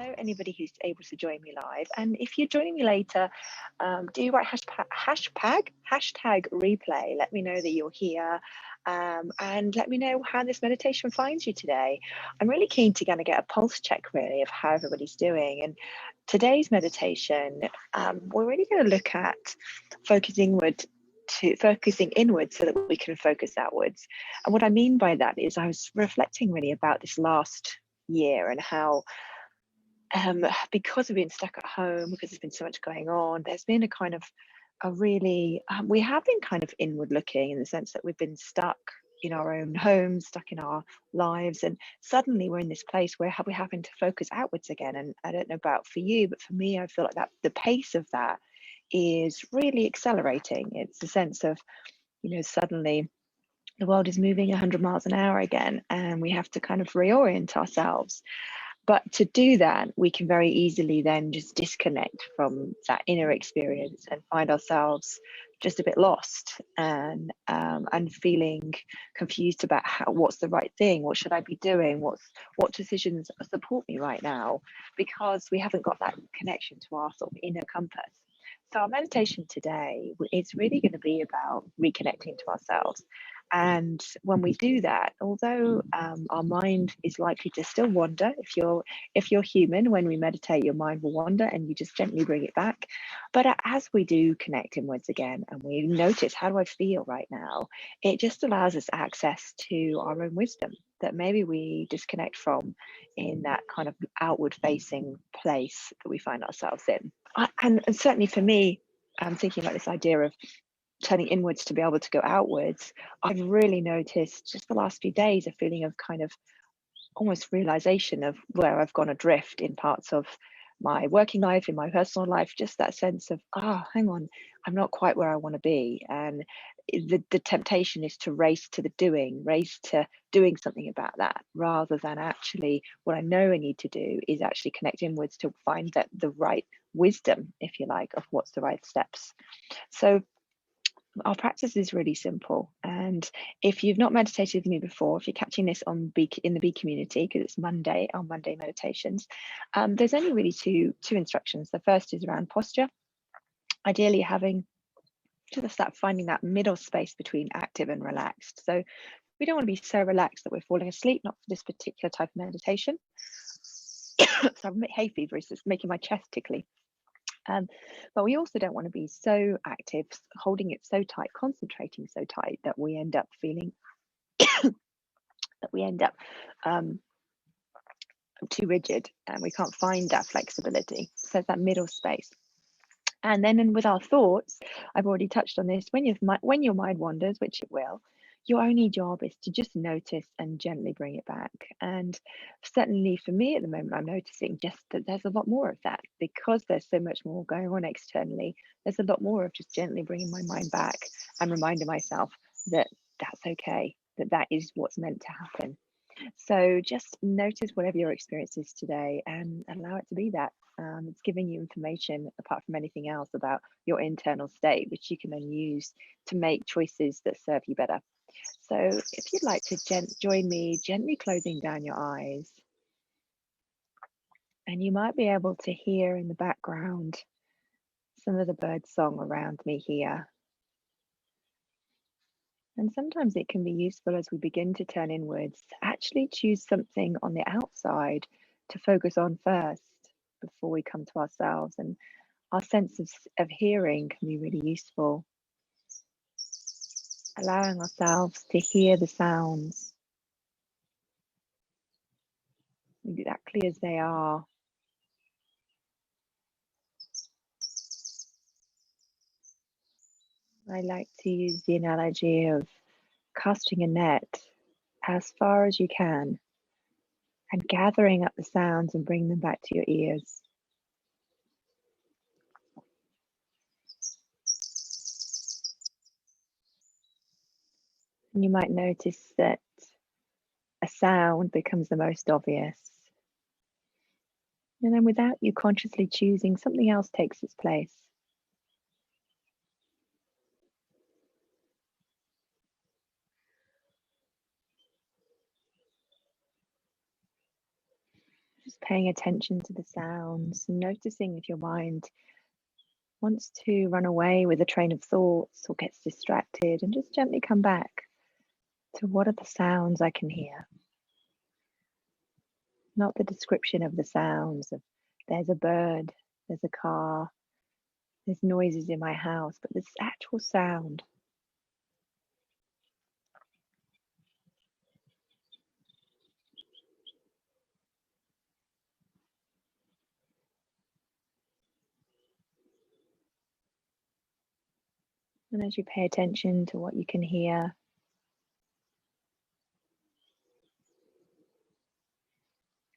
hello, anybody who's able to join me live. And if you're joining me later, do write hashtag replay. Let me know that you're here. And let me know how this meditation finds you today. I'm really keen to kind of get a pulse check, really, of how everybody's doing. And today's meditation, we're really going to look at focusing inward so that we can focus outwards. And what I mean by that is I was reflecting really about this last year and how because we've been stuck at home, because there's been so much going on, there's been we have been kind of inward looking, in the sense that we've been stuck in our own homes, stuck in our lives, and suddenly we're in this place where we're having to focus outwards again. And I don't know about for you, but for me, I feel like that the pace of that is really accelerating. It's a sense of, suddenly the world is moving 100 miles an hour again, and we have to kind of reorient ourselves. But to do that, we can very easily then just disconnect from that inner experience and find ourselves just a bit lost and feeling confused about what's the right thing, what should I be doing, what decisions support me right now, because we haven't got that connection to our sort of inner compass. So our meditation today is really going to be about reconnecting to ourselves. And when we do that, although our mind is likely to still wander, if you're human, when we meditate, your mind will wander and you just gently bring it back. But as we do connect inwards again and we notice, how do I feel right now? It just allows us access to our own wisdom that maybe we disconnect from in that kind of outward facing place that we find ourselves in. And certainly for me, I'm thinking about this idea of turning inwards to be able to go outwards. I've really noticed just the last few days a feeling of kind of almost realization of where I've gone adrift in parts of my working life, in my personal life, just that sense of, hang on, I'm not quite where I want to be. And the temptation is to race to doing something about that, rather than actually what I know I need to do is actually connect inwards to find the right wisdom, if you like, of what's the right steps. So our practice is really simple. And if you've not meditated with me before, if you're catching this in the B community, because it's Monday, our Monday meditations, there's only really two instructions. The first is around posture, ideally having just finding that middle space between active and relaxed. So we don't want to be so relaxed that we're falling asleep, not for this particular type of meditation. So I'm hay fever, is just making my chest tickly. But we also don't want to be so active, holding it so tight, concentrating so tight that we end up feeling too rigid, and we can't find that flexibility. So it's that middle space. And then with our thoughts, I've already touched on this. When your mind wanders, which it will, your only job is to just notice and gently bring it back. And certainly for me at the moment, I'm noticing just that there's a lot more of that, because there's so much more going on externally. There's a lot more of just gently bringing my mind back and reminding myself that that's okay, that is what's meant to happen. So just notice whatever your experience is today and allow it to be that. It's giving you information, apart from anything else, about your internal state, which you can then use to make choices that serve you better. So if you'd like to join me, gently closing down your eyes, and you might be able to hear in the background some of the bird song around me here. And sometimes it can be useful, as we begin to turn inwards, to actually choose something on the outside to focus on first before we come to ourselves. And our sense of hearing can be really useful. Allowing ourselves to hear the sounds exactly as they are. I like to use the analogy of casting a net as far as you can and gathering up the sounds and bring them back to your ears. And you might notice that a sound becomes the most obvious. And then without you consciously choosing, something else takes its place. Just paying attention to the sounds and noticing if your mind wants to run away with a train of thoughts or gets distracted, and just gently come back to what are the sounds I can hear. Not the description of the sounds of there's a bird, there's a car, there's noises in my house, but this actual sound. And as you pay attention to what you can hear,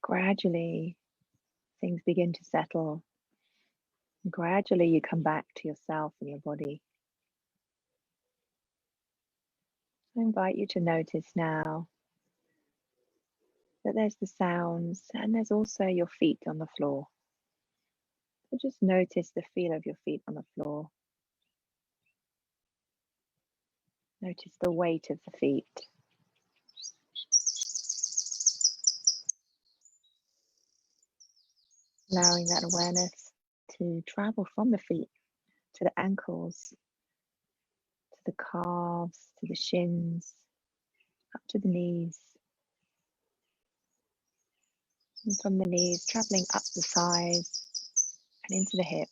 gradually things begin to settle. And gradually you come back to yourself and your body. I invite you to notice now that there's the sounds and there's also your feet on the floor. So just notice the feel of your feet on the floor. Notice the weight of the feet. Allowing that awareness to travel from the feet to the ankles, to the calves, to the shins, up to the knees. And from the knees, traveling up the thighs and into the hips.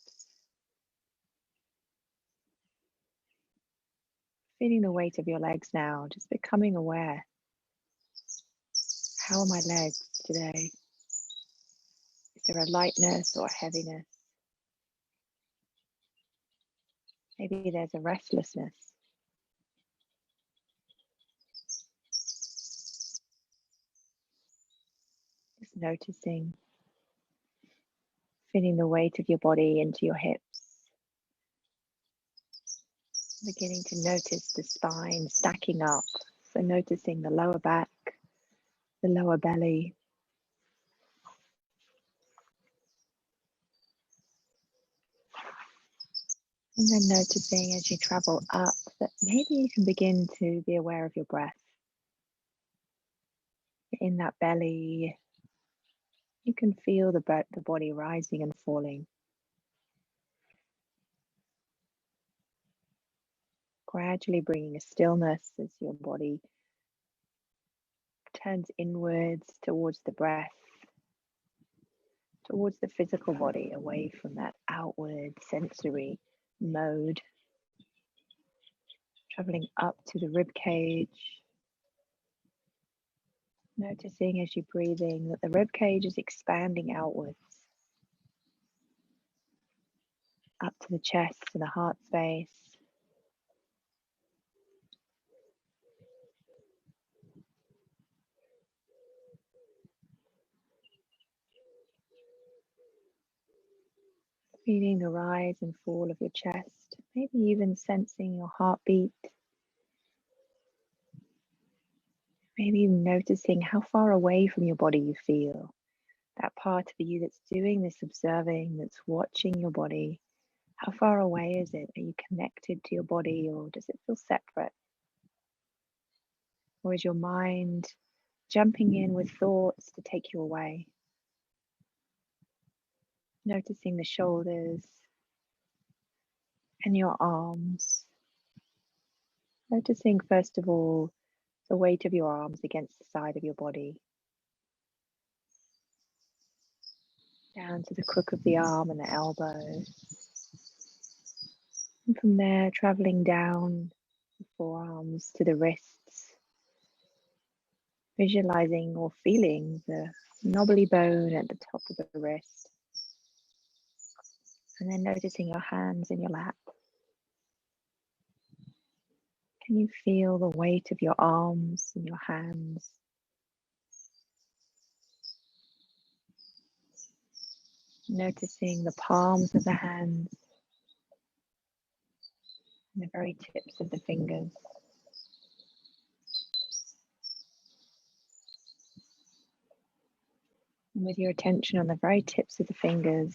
Feeling the weight of your legs now, just becoming aware. How are my legs today? Is there a lightness or a heaviness? Maybe there's a restlessness. Just noticing, feeling the weight of your body into your hips. Beginning to notice the spine stacking up. So noticing the lower back, the lower belly. And then noticing as you travel up that maybe you can begin to be aware of your breath. In that belly, you can feel the body rising and falling. Gradually bringing a stillness as your body turns inwards towards the breath, towards the physical body, away from that outward sensory mode. Traveling up to the rib cage. Noticing as you're breathing that the rib cage is expanding outwards. Up to the chest and the heart space. Feeling the rise and fall of your chest, maybe even sensing your heartbeat. Maybe even noticing how far away from your body you feel. That part of you that's doing this observing, that's watching your body. How far away is it? Are you connected to your body, or does it feel separate? Or is your mind jumping in with thoughts to take you away? Noticing the shoulders and your arms. Noticing, first of all, the weight of your arms against the side of your body. Down to the crook of the arm and the elbow. And from there, traveling down the forearms to the wrists. Visualizing or feeling the knobbly bone at the top of the wrist. And then noticing your hands in your lap. Can you feel the weight of your arms and your hands? Noticing the palms of the hands and the very tips of the fingers. And with your attention on the very tips of the fingers,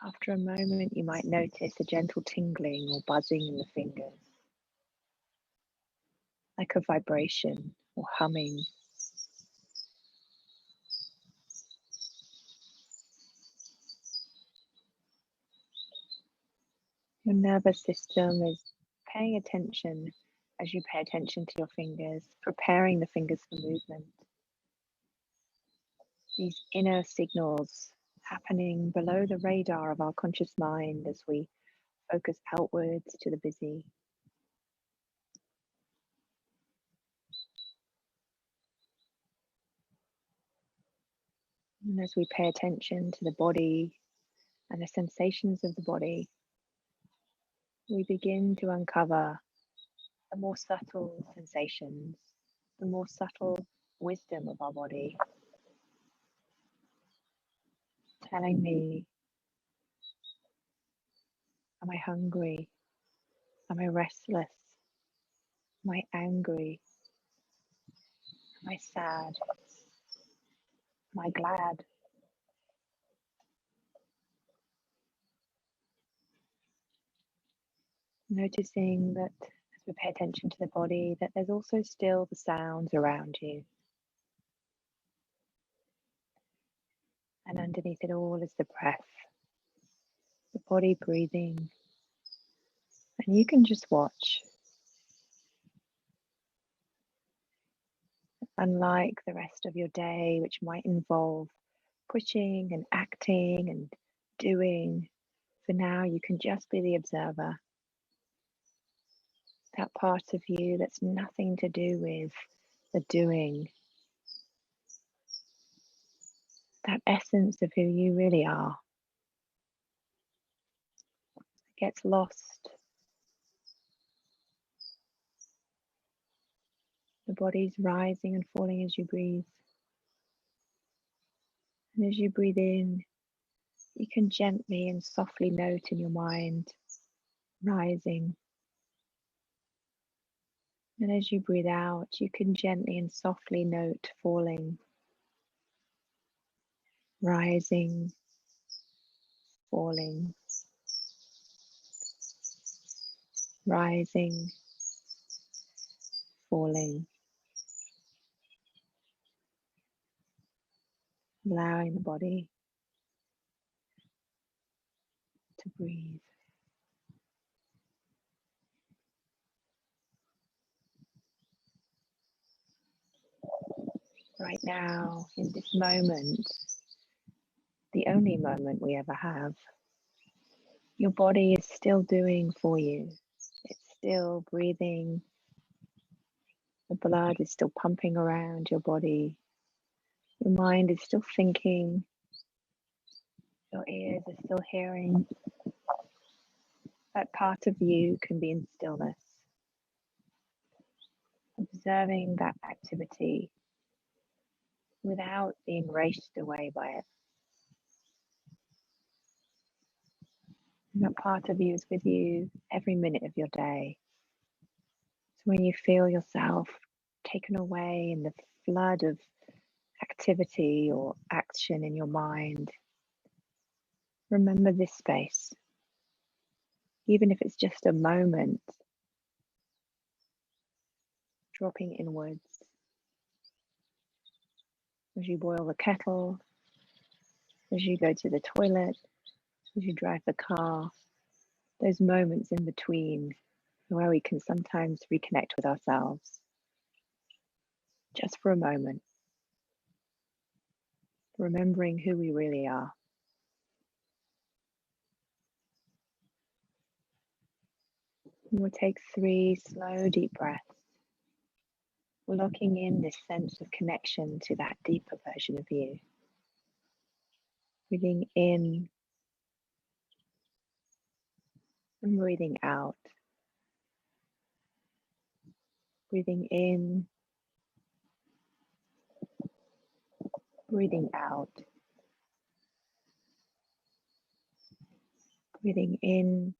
after a moment you might notice a gentle tingling or buzzing in the fingers, like a vibration or humming. Your nervous system is paying attention as you pay attention to your fingers, preparing the fingers for movement. These inner signals happening below the radar of our conscious mind as we focus outwards to the busy. And as we pay attention to the body and the sensations of the body, we begin to uncover the more subtle sensations, the more subtle wisdom of our body, telling me, am I hungry? Am I restless? Am I angry? Am I sad? Am I glad? Noticing that as we pay attention to the body, that there's also still the sounds around you. And underneath it all is the breath, the body breathing. And you can just watch. Unlike the rest of your day, which might involve pushing and acting and doing, for now you can just be the observer. That part of you that's nothing to do with the doing. That essence of who you really are gets lost. The body's rising and falling as you breathe. And as you breathe in, you can gently and softly note in your mind, rising. And as you breathe out, you can gently and softly note falling, rising, falling, rising, falling, allowing the body to breathe. Right now, in this moment, the only moment we ever have, your body is still doing for you. It's still breathing. The blood is still pumping around your body. Your mind is still thinking. Your ears are still hearing. That part of you can be in stillness, observing that activity without being raced away by it. And that part of you is with you every minute of your day. So when you feel yourself taken away in the flood of activity or action in your mind, remember this space. Even if it's just a moment, dropping inwards. As you boil the kettle, as you go to the toilet, as you drive the car, those moments in between where we can sometimes reconnect with ourselves, just for a moment, remembering who we really are. And we'll take 3 slow, deep breaths, locking in this sense of connection to that deeper version of you. Breathing in and breathing out. Breathing in, breathing out. Breathing in,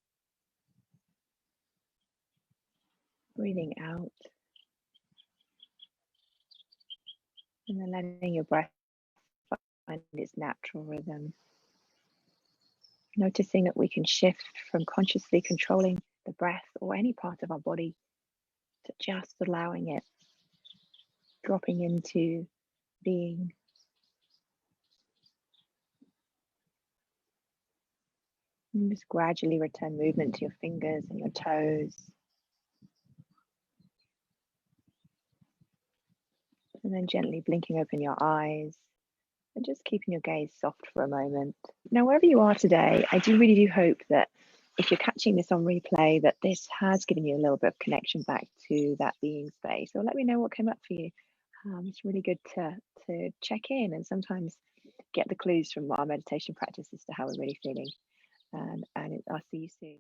breathing out. And then letting your breath find its natural rhythm. Noticing that we can shift from consciously controlling the breath or any part of our body to just allowing it, dropping into being. And just gradually return movement to your fingers and your toes. And then gently blinking open your eyes and just keeping your gaze soft for a moment. Now, wherever you are today, I really do hope that if you're catching this on replay, that this has given you a little bit of connection back to that being space. So let me know what came up for you. It's really good to check in and sometimes get the clues from our meditation practice as to how we're really feeling. And I'll see you soon.